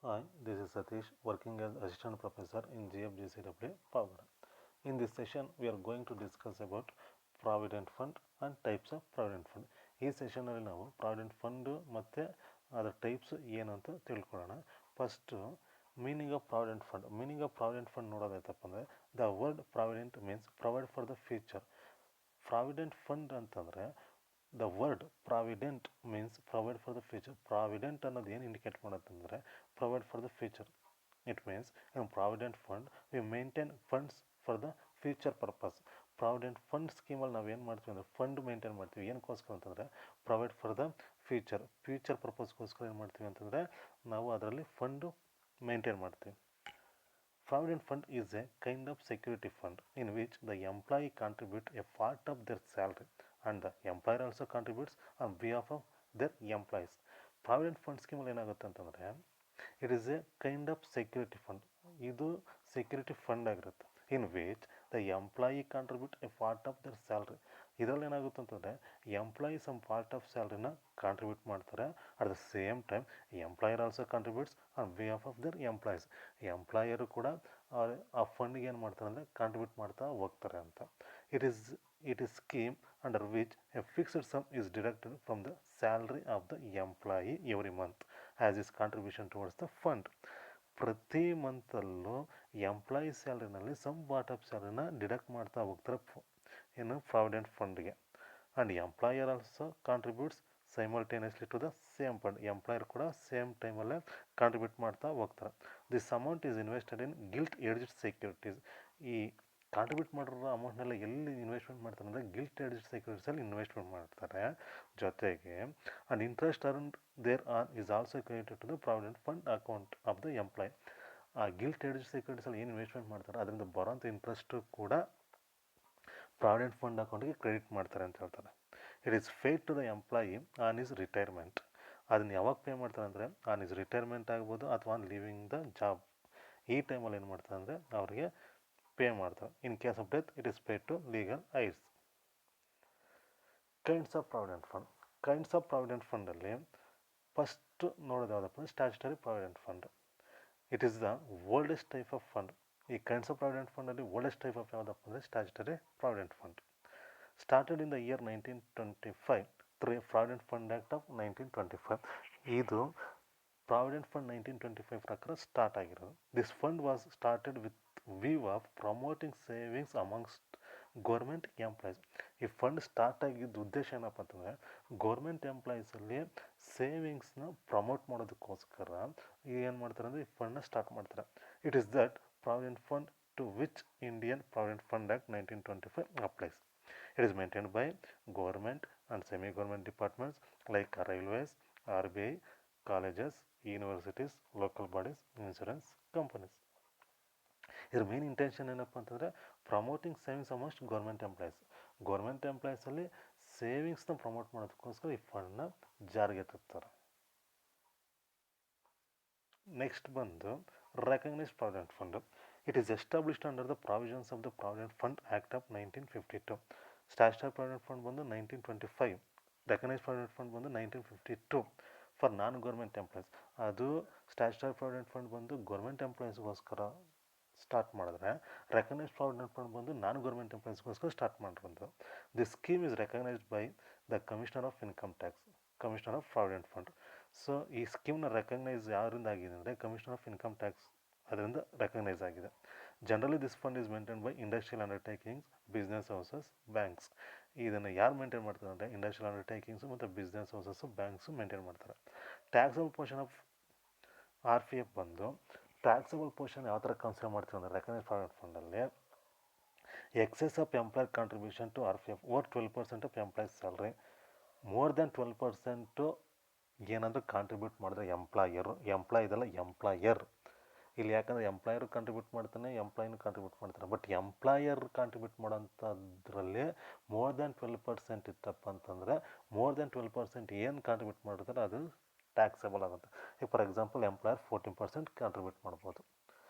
Hi, this is Satish working as Assistant Professor in GFGCW Pavara. In this session, we are going to discuss about Provident Fund and types of Provident Fund. ಈ ಸೆಷನಲ್ಲಿ ನಾವು provident fund ಮತ್ತು ಅದರ types ಏನು ಅಂತ ತಿಳ್ಕೊಳ್ಳೋಣ. First meaning of provident fund ನೋಡೋದಾಯ್ತಪ್ಪ ಅಂದರೆ the word provident means provide for the future. Provident fund ಅಂತಂದರೆ the word provident means provide for the future. Provident ಅನ್ನೋದು ಏನು ಇಂಡಿಕೇಟ್ ಮಾಡುತ್ತಂದರೆ provide for the future. It means in provident fund we maintain funds for the future purpose. Provident fund ಸ್ಕೀಮಲ್ಲಿ ನಾವು ಏನು ಮಾಡ್ತೀವಿ ಅಂದರೆ fund maintain ಮಾಡ್ತೀವಿ. ಏನಕ್ಕೋಸ್ಕರ ಅಂತಂದರೆ ಪ್ರೊವೈಡ್ ಫಾರ್ ದ ಫ್ಯೂಚರ್ ಪರ್ಪಸ್ಗೋಸ್ಕರ ಏನು ಮಾಡ್ತೀವಿ ಅಂತಂದರೆ ನಾವು ಅದರಲ್ಲಿ ಫಂಡು ಮೇಂಟೈನ್ ಮಾಡ್ತೀವಿ. Provident fund is a kind of security fund in which the employee contributes a part of their salary and the employer also contributes on behalf of their employees. Provident fund scheme ಏನಾಗುತ್ತೆ ಅಂತಂದರೆ it is a kind of security fund. ಇದು security fund ಆಗಿರುತ್ತೆ. In which the employee contribute a part of their salary. ಇದರಲ್ಲಿ ಏನಾಗುತ್ತೆ ಅಂತಂದರೆ employee some part of ಸ್ಯಾಲ್ರಿನ contribute ಮಾಡ್ತಾರೆ. At the same time employer also contributes on behalf of their employees. Employer ಕೂಡ ಆ ಫಂಡ್ಗೆ ಏನು ಮಾಡ್ತಾರೆ ಅಂದರೆ ಕಾಂಟ್ರಿಬ್ಯೂಟ್ ಮಾಡ್ತಾ ಹೋಗ್ತಾರೆ ಅಂತ. It is scheme under which a fixed sum is deducted from the salary of the employee every month as his contribution towards the fund. ಪ್ರತಿ ಮಂತಲ್ಲೂ ಎಂಪ್ಲಾಯಿ ಸ್ಯಾಲ್ರಿನಲ್ಲಿ ಸಮ್ ಪಾರ್ಟ್ ಆಫ್ ಸ್ಯಾಲ್ರಿನ ಡಿಡಕ್ಟ್ ಮಾಡ್ತಾ ಹೋಗ್ತಾರೆ ಏನು ಪ್ರಾವಿಡೆಂಟ್ ಫಂಡ್ಗೆ. And employer also contributes simultaneously to the same fund. Employer ಕೂಡ same ಟೈಮಲ್ಲೇ ಕಾಂಟ್ರಿಬ್ಯೂಟ್ ಮಾಡ್ತಾ ಹೋಗ್ತಾರೆ. This amount is invested in gilt edged securities. ಈ ಕಾಂಟ್ರಿಬ್ಯೂಟ್ ಮಾಡಿರೋ ಅಮೌಂಟ್ನೆಲ್ಲ ಎಲ್ಲಿ ಇನ್ವೆಸ್ಟ್ಮೆಂಟ್ ಮಾಡ್ತಾರೆ ಅಂದರೆ ಗಿಲ್ಟ್ ಎಡ್ಜ್ಡ್ ಸೆಕ್ಯೂರಿಟೀಸಲ್ಲಿ ಇನ್ವೆಸ್ಟ್ಮೆಂಟ್ ಮಾಡ್ತಾರೆ. ಜೊತೆಗೆ and interest earned thereon is also credited to the provident fund account of the employee. ಆ ಗಿಲ್ಟ್ ಎಡ್ಜ್ಡ್ ಸೆಕ್ಯೂರಿಟೀಸಲ್ಲಿ ಏನು ಇನ್ವೆಸ್ಟ್ಮೆಂಟ್ ಮಾಡ್ತಾರೆ ಅದರಿಂದ ಬರೋಂಥ ಇಂಟ್ರೆಸ್ಟು ಕೂಡ ಪ್ರಾವಿಡೆಂಟ್ ಫಂಡ್ ಅಕೌಂಟ್ಗೆ ಕ್ರೆಡಿಟ್ ಮಾಡ್ತಾರೆ ಅಂತ ಹೇಳ್ತಾರೆ. It is paid to the employee on is retirement. ಅದನ್ನು ಯಾವಾಗ ಪೇ ಮಾಡ್ತಾರೆ ಅಂದರೆ ಆನ್ ಈಸ್ ರಿಟೈರ್ಮೆಂಟ್ ಆಗ್ಬೋದು ಅಥವಾ ಆನ್ ಲಿವಿಂಗ್ ದ ಜಾಬ್. ಈ ಟೈಮಲ್ಲಿ ಏನು ಮಾಡ್ತಾರೆ ಅಂದರೆ ಅವರಿಗೆ ಪೇ ಮಾಡ್ತಾರೆ. In case of death it is paid to legal heirs. Kinds of provident ಫಂಡಲ್ಲಿ ಫಸ್ಟ್ ನೋಡೋದು ಯಾವುದಪ್ಪ ಅಂದರೆ statutory provident fund. It is the oldest type of fund. ಈ ಕೈಂಡ್ಸ್ ಆಫ್ ಪ್ರಾವಿಡೆಂಟ್ ಫಂಡಲ್ಲಿ ಓಲ್ಡೆಸ್ಟ್ ಟೈಪ್ ಆಫ್ ಯಾವುದಪ್ಪ ಅಂದರೆ statutory provident fund. Started in the year 1925 through provident fund act of 1925. ಇದು provident fund 1925 ಪ್ರಕಾರ start ಆಗಿರೋದು. This fund was started with view of promoting savings amongst government employees. ಈ fund start ಆಗಿದ್ದ ಉದ್ದೇಶ ಏನಪ್ಪ ಅಂತಂದರೆ ಗೌರ್ಮೆಂಟ್ ಎಂಪ್ಲಾಯೀಸಲ್ಲಿ ಸೇವಿಂಗ್ಸ್ನ ಪ್ರಮೋಟ್ ಮಾಡೋದಕ್ಕೋಸ್ಕರ ಏನು ಮಾಡ್ತಾರೆ ಅಂದರೆ ಈ ಫಂಡ್ನ ಸ್ಟಾರ್ಟ್ ಮಾಡ್ತಾರೆ. It is that provident fund to which Indian provident fund act 1925 applies. It is maintained by government and semi-government departments like railways, RBI, colleges, universities, local bodies, insurance companies. ಇದರ main intention ಏನಪ್ಪ ಅಂತಂದರೆ promoting savings ಅಮೋಸ್ಟ್ government ಎಂಪ್ಲಾಯೀಸಲ್ಲಿ ಸೇವಿಂಗ್ಸ್ನ promote ಮಾಡೋದಕ್ಕೋಸ್ಕರ ಈ ಫಂಡ್ನ ಜಾರಿಗೆ ತರ್ತಾರೆ. Next ಬಂದು recognised provident fund. It is established under the provisions of the provident fund act of 1952. Statutory provident fund ಬಂದು 1925, ರೆಕಗ್ನೈಸ್ಡ್ ಪ್ರಾವಿಡೆಂಟ್ ಫಂಡ್ ಬಂದು 1952 ಫಾರ್ ನಾನ್ ಗೌರ್ಮೆಂಟ್ ಎಂಪ್ಲಾಯೀಸ್. ಅದು ಸ್ಟ್ಯಾಚ್ಯುಟರಿ ಪ್ರಾವಿಡೆಂಟ್ ಫಂಡ್ ಬಂದು ಗೌರ್ಮೆಂಟ್ ಎಂಪ್ಲಾಯೀಸ್ಗೋಸ್ಕರ ಸ್ಟಾರ್ಟ್ ಮಾಡಿದ್ರೆ recognised provident fund ಬಂದು ನಾನ್ government ಎಂಪ್ಲಾಯೀಸ್ಗೋಸ್ಕರ start ಮಾಡಿರೋದು. This scheme is recognised by the commissioner of income tax, commissioner of provident fund. So ಈ ಸ್ಕೀಮ್ನ recognise ಯಾರಿಂದ ಆಗಿದೆ ಅಂದರೆ ಕಮಿಷನರ್ ಆಫ್ ಇನ್ಕಮ್ ಟ್ಯಾಕ್ಸ್ ಅದರಿಂದ ರೆಕಗ್ನೈಸ್ ಆಗಿದೆ. Generally this fund is maintain by industrial undertakings, business houses, banks. ಇದನ್ನು ಯಾರು maintain ಮಾಡ್ತಾರೆ ಅಂದರೆ ಇಂಡಸ್ಟ್ರಿಯಲ್ ಅಂಡರ್ಟೇಕಿಂಗ್ಸು ಮತ್ತು ಬಿಸ್ನೆಸ್ ಹೌಸಸ್ಸು, ಬ್ಯಾಂಕ್ಸು ಮೇಂಟೈನ್ ಮಾಡ್ತಾರೆ. ಟ್ಯಾಕ್ಸಬಲ್ ಪೋರ್ಷನ್ ಆಫ್ RPF ಬಂದು ಟ್ಯಾಕ್ಸಬಲ್ ಪೋರ್ಷನ್ ಯಾವ ಥರ ಕನ್ಸಿಡರ್ ಮಾಡ್ತೀವಿ ಅಂದರೆ ರೆಕಗ್ನೈಸ್ಡ್ ಪ್ರಾವಿಡೆಂಟ್ ಫಂಡಲ್ಲಿ excess of employer contribution to RPF over 12% of employee's salary. More than 12% ಏನಾದರೂ ಕಾಂಟ್ರಿಬ್ಯೂಟ್ ಮಾಡಿದ್ರೆ ಎಂಪ್ಲಾಯರ್ ಇಲ್ಲಿ ಯಾಕಂದರೆ ಎಂಪ್ಲಾಯರು ಕಾಂಟ್ರಿಬ್ಯೂಟ್ ಮಾಡ್ತಾನೆ, ಎಂಪ್ಲಾಯಿನೂ ಕಾಂಟ್ರಿಬ್ಯೂಟ್ ಮಾಡ್ತಾನೆ. ಬಟ್ ಎಂಪ್ಲಾಯರ್ ಕಾಂಟ್ರಿಬ್ಯೂಟ್ ಮಾಡೋಂಥದ್ರಲ್ಲಿ ಮೋರ್ ದೆನ್ 12% ಇತ್ತಪ್ಪ ಅಂತಂದರೆ ಮೋರ್ ದೆನ್ 12% ಏನು ಕಾಂಟ್ರಿಬ್ಯೂಟ್ ಮಾಡಿರ್ತಾರೆ ಅದು ಟ್ಯಾಕ್ಸೇಬಲ್ ಆಗುತ್ತೆ. ಈಗ ಫಾರ್ ಎಕ್ಸಾಂಪಲ್ ಎಂಪ್ಲಾಯರ್ 14% ಕಾಂಟ್ರಿಬ್ಯೂಟ್ ಮಾಡ್ಬೋದು,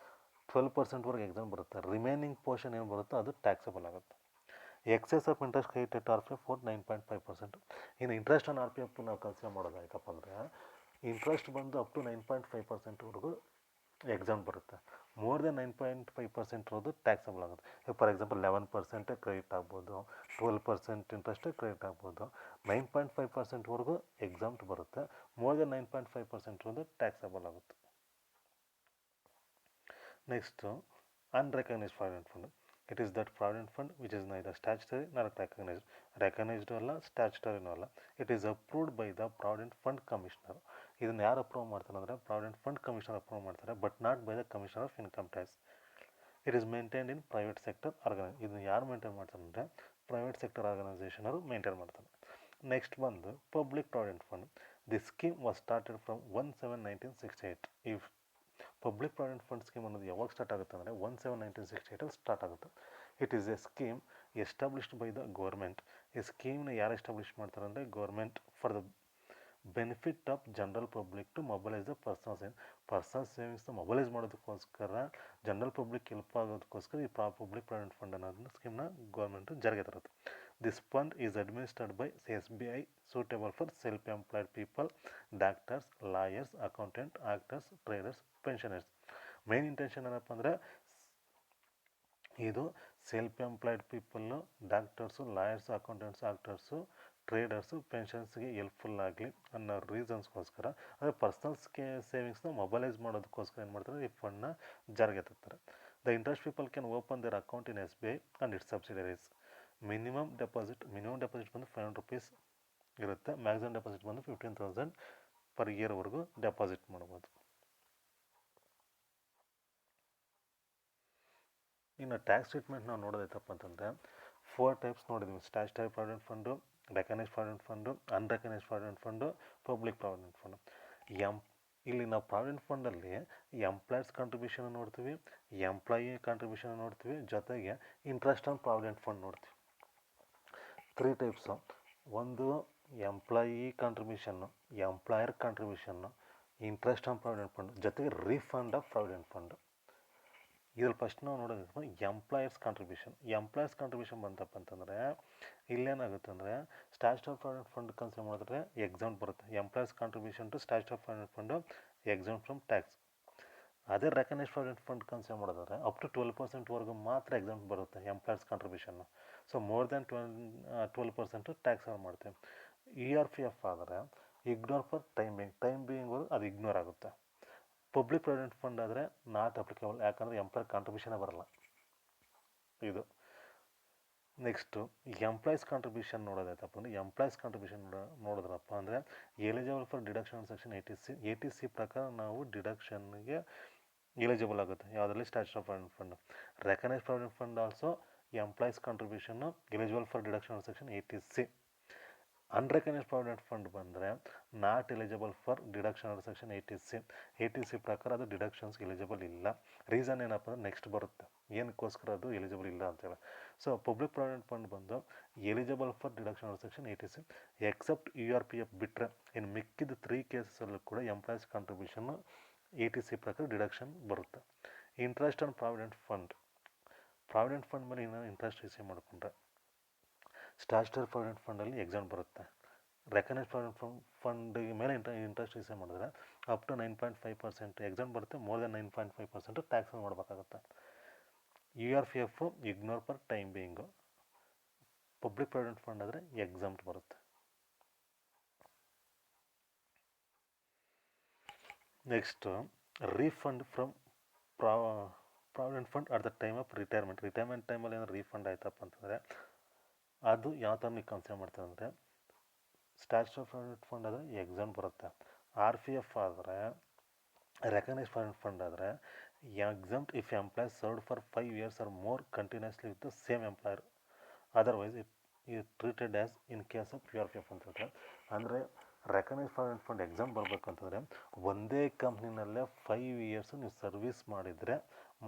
12%ವರೆಗೆ ಎಕ್ಸಾಮ್ ಬರುತ್ತೆ. ರಿಮೈನಿಂಗ್ ಪೋರ್ಷನ್ ಏನು ಬರುತ್ತೋ ಅದು ಟ್ಯಾಕ್ಸೇಬಲ್ ಆಗುತ್ತೆ. Excess of interest credit RPF 9.5%. ಇನ್ನು ಇಂಟ್ರೆಸ್ಟ್ ಆನ್ RPF ನಾವು ಕನ್ಸಿಡರ್ ಮಾಡೋದಾಯ್ತಪ್ಪ ಅಂದರೆ ಇಂಟ್ರೆಸ್ಟ್ ಬಂದು ಅಪ್ ಟು 9.5%ವರೆಗೂ ಎಕ್ಸಾಮ್ ಬರುತ್ತೆ. ಮೋರ್ ದೆನ್ 9.5% ಇರೋದು ಟ್ಯಾಕ್ಸಬಲ್ ಆಗುತ್ತೆ. ಫಾರ್ ಎಕ್ಸಾಂಪಲ್ 11% ಕ್ರೆಡಿಟ್ ಆಗ್ಬೋದು, 12% ಇಂಟ್ರೆಸ್ಟ್ ಕ್ರೆಡಿಟ್ ಆಗ್ಬೋದು. 9.5%ವರೆಗೂ ಎಕ್ಸಾಮ್ಟ್ ಬರುತ್ತೆ. ಮೋರ್ ದೆನ್ 9.5% ಇರೋದು ಟ್ಯಾಕ್ಸಬಲ್ ಆಗುತ್ತೆ. Next unrecognised provident fund. It is that provident fund which is neither statutory not recognised ಅಲ್ಲ, ಸ್ಟ್ಯಾಚ್ಯುಟರಿನೂ ಅಲ್ಲ. It is approved by the provident fund commissioner. ಇದನ್ನು ಯಾರು ಅಪ್ರೂವ್ ಮಾಡ್ತಾರೆ ಅಂದರೆ ಪ್ರಾವಿಡೆಂಟ್ ಫಂಡ್ ಕಮಿಷನರ್ ಅಪ್ರೂವ್ ಮಾಡ್ತಾರೆ, but not by the commissioner of income tax. It is maintained in private sector ಇದನ್ನು ಯಾರು ಮೇಂಟೈನ್ ಮಾಡ್ತಾರೆ ಅಂದರೆ ಪ್ರೈವೇಟ್ ಸೆಕ್ಟರ್ ಆರ್ಗನೈಸೇಷನವರು ಮೇಂಟೈನ್ ಮಾಡ್ತಾರೆ. ನೆಕ್ಸ್ಟ್ ಬಂದು public provident fund. The scheme was started from 1/7/1968. ಈ public provident fund scheme ಅನ್ನೋದು ಯಾವಾಗ start ಆಗುತ್ತೆ ಅಂದರೆ 1/7/1968 ಸ್ಟಾರ್ಟ್ ಆಗುತ್ತೆ. It is a scheme established by the government. ಈ ಸ್ಕೀಮ್ನ ಯಾರು ಎಸ್ಟಾಬ್ಲಿಷ್ ಮಾಡ್ತಾರೆ ಅಂದರೆ government for the benefit of general public to mobilise the personal ಸೇವಿಂಗ್ಸ್ನ ಮೊಬಲೈಸ್ ಮಾಡೋದಕ್ಕೋಸ್ಕರ ಜನರಲ್ ಪಬ್ಲಿಕ್ ಹೆಲ್ಪ್ ಆಗೋದಕ್ಕೋಸ್ಕರ ಈ ಪಬ್ಲಿಕ್ ಪ್ರಾವಿಡೆಂಟ್ ಫಂಡ್ ಅನ್ನೋದನ್ನ ಸ್ಕೀಮ್ನ ಗೌರ್ಮೆಂಟು ಜಾರಿಗೆ ತರುತ್ತೆ. This fund is administered by SBI, suitable for self employed people, doctors, lawyers, accountant, actors, traders, pensioners. Main intention ಏನಪ್ಪ ಅಂದರೆ ಇದು self employed people, doctors, lawyers, accountants, actors, traders, ಪೆನ್ಷನ್ಸ್ಗೆ helpful ಆಗಲಿ ಅನ್ನೋ ರೀಸನ್ಸ್ಗೋಸ್ಕರ, ಅಂದರೆ ಪರ್ಸನಲ್ ಸೇವಿಂಗ್ಸ್ನ ಮೊಬಲೈಸ್ ಮಾಡೋದಕ್ಕೋಸ್ಕರ ಏನು ಮಾಡ್ತಾರೆ, ಈ ಫಂಡ್ನ ಜಾರಿಗೆ ತರ್ತಾರೆ. The interest people can open their account in SBI and its subsidiaries. Minimum deposit ಬಂದು 500 ರೂಪೀಸ್ ಇರುತ್ತೆ. ಮ್ಯಾಕ್ಸಿಮಮ್ ಡೆಪಾಸಿಟ್ ಬಂದು 15,000 ಪರ್ ಇಯರ್ವರೆಗೂ ಡೆಪಾಸಿಟ್ ಮಾಡ್ಬೋದು. ಇನ್ನು ಟ್ಯಾಕ್ಸ್ ಟ್ರೀಟ್ಮೆಂಟ್ ನಾವು ನೋಡೋದೈತಪ್ಪ ಅಂತಂದರೆ 4 ಟೈಪ್ಸ್ ನೋಡಿದ್ವಿ. Statutory provident fund, recognised provident fund, unrecognised provident fund, public provident fund. ಇಲ್ಲಿ ನಾವು ಪ್ರಾವಿಡೆಂಟ್ ಫಂಡಲ್ಲಿ ಎಂಪ್ಲಾಯ್ಸ್ ಕಾಂಟ್ರಿಬ್ಯೂಷನ್ ನೋಡ್ತೀವಿ, ಎಂಪ್ಲಾಯಿ ಕಾಂಟ್ರಿಬ್ಯೂಷನ್ ನೋಡ್ತೀವಿ, ಜೊತೆಗೆ ಇಂಟ್ರೆಸ್ಟ್ ಆನ್ ಪ್ರಾವಿಡೆಂಟ್ ಫಂಡ್ ನೋಡ್ತೀವಿ. 3 ಟೈಪ್ಸು. ಒಂದು employee contribution, employer contribution, interest on provident fund, ಜೊತೆಗೆ refund of provident fund. ಇದ್ರಲ್ಲಿ first ನಾವು ನೋಡೋದು ಎಂಪ್ಲಾಯರ್ಸ್ ಕಾಂಟ್ರಿಬ್ಯೂಷನ್ ಬಂತಪ್ಪ ಅಂತಂದರೆ ಇಲ್ಲೇನಾಗುತ್ತೆ ಅಂದರೆ ಸ್ಟ್ಯಾಚ್ಯುಟರಿ ಪ್ರಾವಿಡೆಂಟ್ ಫಂಡ್ ಕನ್ಸಿಡರ್ ಮಾಡಿದ್ರೆ ಎಕ್ಸಾಮ್ ಬರುತ್ತೆ. Employer's contribution to statutory provident fund exempt from tax. ಅದೇ ರೆಕಗ್ನೈಸ್ಡ್ ಪ್ರಾವಿಡೆಂಟ್ ಫಂಡ್ ಕನ್ಸಿಡರ್ ಮಾಡಿದ್ರೆ ಅಪ್ ಟು 12%ವರೆಗೂ ಮಾತ್ರ ಎಕ್ಸಾಮ್ ಬರುತ್ತೆ employer's contribution. So more than 12% tax ಮಾಡ್ತೀವಿ. ERPF ಆದರೆ ಇಗ್ನೋರ್ ಫಾರ್ ಟೈಮ್ ಬೀಯಿಂಗ್ ಅದು ಇಗ್ನೋರ್ ಆಗುತ್ತೆ. ಪಬ್ಲಿಕ್ ಪ್ರಾವಿಡೆಂಟ್ ಫಂಡ್ ಆದರೆ ನಾಟ್ ಅಪ್ಲಿಕೇಬಲ್, ಯಾಕಂದರೆ ಎಂಪ್ಲಾಯರ್ ಕಾಂಟ್ರಿಬ್ಯೂಷನೇ ಬರಲ್ಲ ಇದು. ನೆಕ್ಸ್ಟು ಎಂಪ್ಲಾಯ್ಸ್ ಕಾಂಟ್ರಿಬ್ಯೂಷನ್ ನೋಡೋದಾಯ್ತಪ್ಪ ಅಂದರೆ ಎಂಪ್ಲಾಯ್ಸ್ ಕಾಂಟ್ರಿಬ್ಯೂಷನ್ ನೋಡಿದ್ರಪ್ಪ ಅಂದರೆ eligible for deduction section 80C ಪ್ರಕಾರ ನಾವು ಡಿಡಕ್ಷನ್ಗೆ ಎಲಿಜಿಬಲ್ ಆಗುತ್ತೆ. ಯಾವುದರಲ್ಲಿ statutory provident fund. Recognised provident fund also employees ಕಾಂಟ್ರಿಬ್ಯೂಷನ್ನು eligible for deduction section 80C. Unrecognised provident fund ಬಂದರೆ not eligible for deduction under section 80C ಪ್ರಕಾರ ಅದು ಡಿಡಕ್ಷನ್ಸ್ಗೆ eligible ಇಲ್ಲ. ರೀಸನ್ ಏನಪ್ಪ ಅಂದರೆ ನೆಕ್ಸ್ಟ್ ಬರುತ್ತೆ ಏನಕ್ಕೋಸ್ಕರ ಅದು ಎಲಿಜಿಬಲ್ ಇಲ್ಲ ಅಂತೇಳಿ. ಸೊ ಪಬ್ಲಿಕ್ ಪ್ರಾವಿಡೆಂಟ್ ಫಂಡ್ ಬಂದು eligible for deduction under section 80C except ERPF ಬಿಟ್ಟರೆ ಇನ್ನು ಮಿಕ್ಕಿದ 3 ಕೇಸಲ್ಲೂ ಕೂಡ ಎಂಪ್ಲಾಯ್ಸ್ ಕಾಂಟ್ರಿಬ್ಯೂಷನ್ನು 80C ಪ್ರಕಾರ ಡಿಡಕ್ಷನ್ ಬರುತ್ತೆ. ಇಂಟ್ರೆಸ್ಟ್ ಆನ್ ಪ್ರಾವಿಡೆಂಟ್ ಫಂಡ್ ಮೇಲೆ ಇನ್ನೂ ಇಂಟ್ರೆಸ್ಟ್ ರಿಸೀವ್ ಮಾಡಿಕೊಂಡ್ರೆ ಸ್ಟ್ಯಾಚ್ಯುಟರಿ ಪ್ರಾವಿಡೆಂಟ್ ಫಂಡಲ್ಲಿ ಎಕ್ಸಾಮ್ ಬರುತ್ತೆ. ರೆಕಗ್ನೈಸ್ಡ್ ಪ್ರಾವಿಡೆಂಟ್ ಫಂಡ್ ಮೇಲೆ ಇಂಟ್ರೆಸ್ಟ್ ರಿಸೀವ್ ಮಾಡಿದ್ರೆ ಅಪ್ ಟು 9.5% ಎಕ್ಸಾಮ್ ಬರುತ್ತೆ. ಮೋರ್ ದೆನ್ 9.5% ಟ್ಯಾಕ್ಸ್ ಮಾಡಬೇಕಾಗುತ್ತೆ. ERPF ignore for time being. Public provident fund ಆದರೆ ಎಕ್ಸಾಮ್ಟ್ ಬರುತ್ತೆ. Next refund from provident fund at the time of retirement ಟೈಮಲ್ಲಿ ಏನಾದ್ರು refund ಆಯ್ತಪ್ಪ ಅಂತಂದರೆ ಅದು ಯಾವ ಥರ ನೀವು ಕನ್ಸಿಡರ್ ಮಾಡ್ತಾರೆ ಅಂದರೆ ಸ್ಟ್ಯಾಚ್ಯುಟರಿ ಪ್ರಾವಿಡೆಂಟ್ ಫಂಡ್ ಆದರೆ ಎಕ್ಸಾಮ್ ಬರುತ್ತೆ. RPF ಆದರೆ ರೆಕಗ್ನೈಸ್ಡ್ ಪ್ರಾವಿಡೆಂಟ್ ಫಂಡ್ ಆದರೆ exempt if employee served for 5 years or more continuously with the same employer, otherwise it treated as in case of ERPF ಅಂತ ಹೇಳ್ತಾರೆ. ಅಂದರೆ ರೆಕಗ್ನೈಸ್ಡ್ ಪ್ರಾವಿಡೆಂಟ್ ಫಂಡ್ ಎಕ್ಸಾಮ್ ಬರಬೇಕಂತಂದರೆ ಒಂದೇ ಕಂಪ್ನಿನಲ್ಲೇ 5 years ನೀವು ಸರ್ವಿಸ್ ಮಾಡಿದರೆ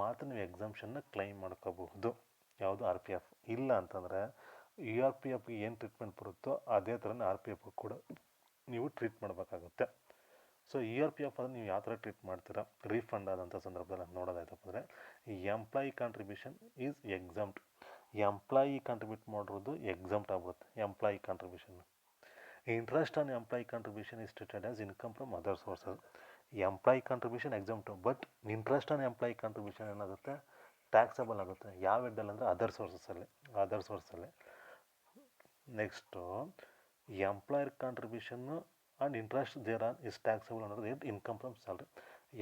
ಮಾತ್ರ ನೀವು ಎಕ್ಸಾಮ್ಷನ್ನ ಕ್ಲೈಮ್ ಮಾಡ್ಕೋಬಹುದು. ಯಾವುದು RPF. ಇಲ್ಲ ಅಂತಂದರೆ ERPFಗೆ ಏನು ಟ್ರೀಟ್ಮೆಂಟ್ ಬರುತ್ತೋ ಅದೇ ಥರನೇ RPF ಕೂಡ ನೀವು ಟ್ರೀಟ್ ಮಾಡಬೇಕಾಗುತ್ತೆ. ಸೊ ERPF ಆದರೆ ನೀವು ಯಾವ ಥರ ಟ್ರೀಟ್ ಮಾಡ್ತೀರಾ ರೀಫಂಡ್ ಆದಂಥ ಸಂದರ್ಭದಲ್ಲಿ ನೋಡೋದಾಯ್ತಪ್ಪ ಅಂದರೆ employee contribution is exempt. Employee contribute ಮಾಡಿರೋದು ಎಕ್ಸಾಮ್ಟ್ ಆಗ್ಬಿಡುತ್ತೆ employee contribution. Interest on employee contribution is treated as income from other sources. Employee contribution exempt, but interest on employee contribution ಏನಾಗುತ್ತೆ ಟ್ಯಾಕ್ಸಬಲ್ ಆಗುತ್ತೆ. ಯಾವ ಹೆಡ್ಡಲ್ಲಿ ಅಂದರೆ ಅದರ್ ಸೋರ್ಸಲ್ಲಿ. ನೆಕ್ಸ್ಟು ಎಂಪ್ಲಾಯರ್ ಕಾಂಟ್ರಿಬ್ಯೂಷನ್ನು and interest there on is taxable ಅನ್ನೋದು income from salary.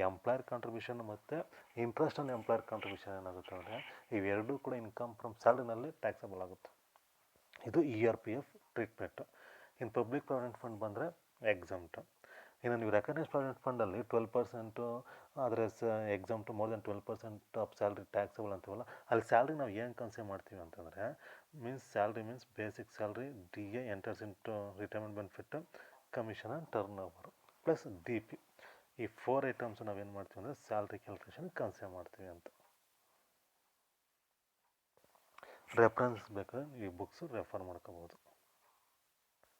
Employer contribution ಮತ್ತು interest on employer contribution ಏನಾಗುತ್ತೆ ಅಂದರೆ ಇವೆರಡೂ ಕೂಡ ಇನ್ಕಮ್ ಫ್ರಮ್ ಸ್ಯಾಲ್ರಿನಲ್ಲಿ ಟ್ಯಾಕ್ಸಬಲ್ ಆಗುತ್ತೆ. ಇದು ERPF ಟ್ರೀಟ್ಮೆಂಟು. ಇನ್ನು ಪಬ್ಲಿಕ್ ಪ್ರಾವಿಡೆಂಟ್ ಫಂಡ್ ಬಂದರೆ ಎಕ್ಸಾಮ್ಟು. ಇನ್ನು ನೀವು ರೆಕಗ್ನೈಸ್ ಪ್ರಾವಿಡೆಂಟ್ ಫಂಡಲ್ಲಿ 12% ಆದರೆ exempt more than 12% of salary taxable ಅಂತೀವಲ್ಲ, ಅಲ್ಲಿ ಸ್ಯಾಲ್ರಿ ನಾವು ಏನು ಕನ್ಸಿಡರ್ ಮಾಡ್ತೀವಿ ಅಂತಂದರೆ salary means basic salary, DA enters into retirement benefit, commission and turn over plus DP. ಈ 4 ಐಟಮ್ಸ್ ನಾವೇನು ಮಾಡ್ತೀವಿ ಅಂದರೆ ಸ್ಯಾಲ್ರಿ ಕ್ಯಾಲ್ಕುಲೇಷನ್ ಕನ್ಸಿಡರ್ ಮಾಡ್ತೀವಿ ಅಂತ. ರೆಫರೆನ್ಸ್ ಬೇಕಾದ್ರೆ ಈ ಬುಕ್ಸು ರೆಫರ್ ಮಾಡ್ಕೋಬೋದು.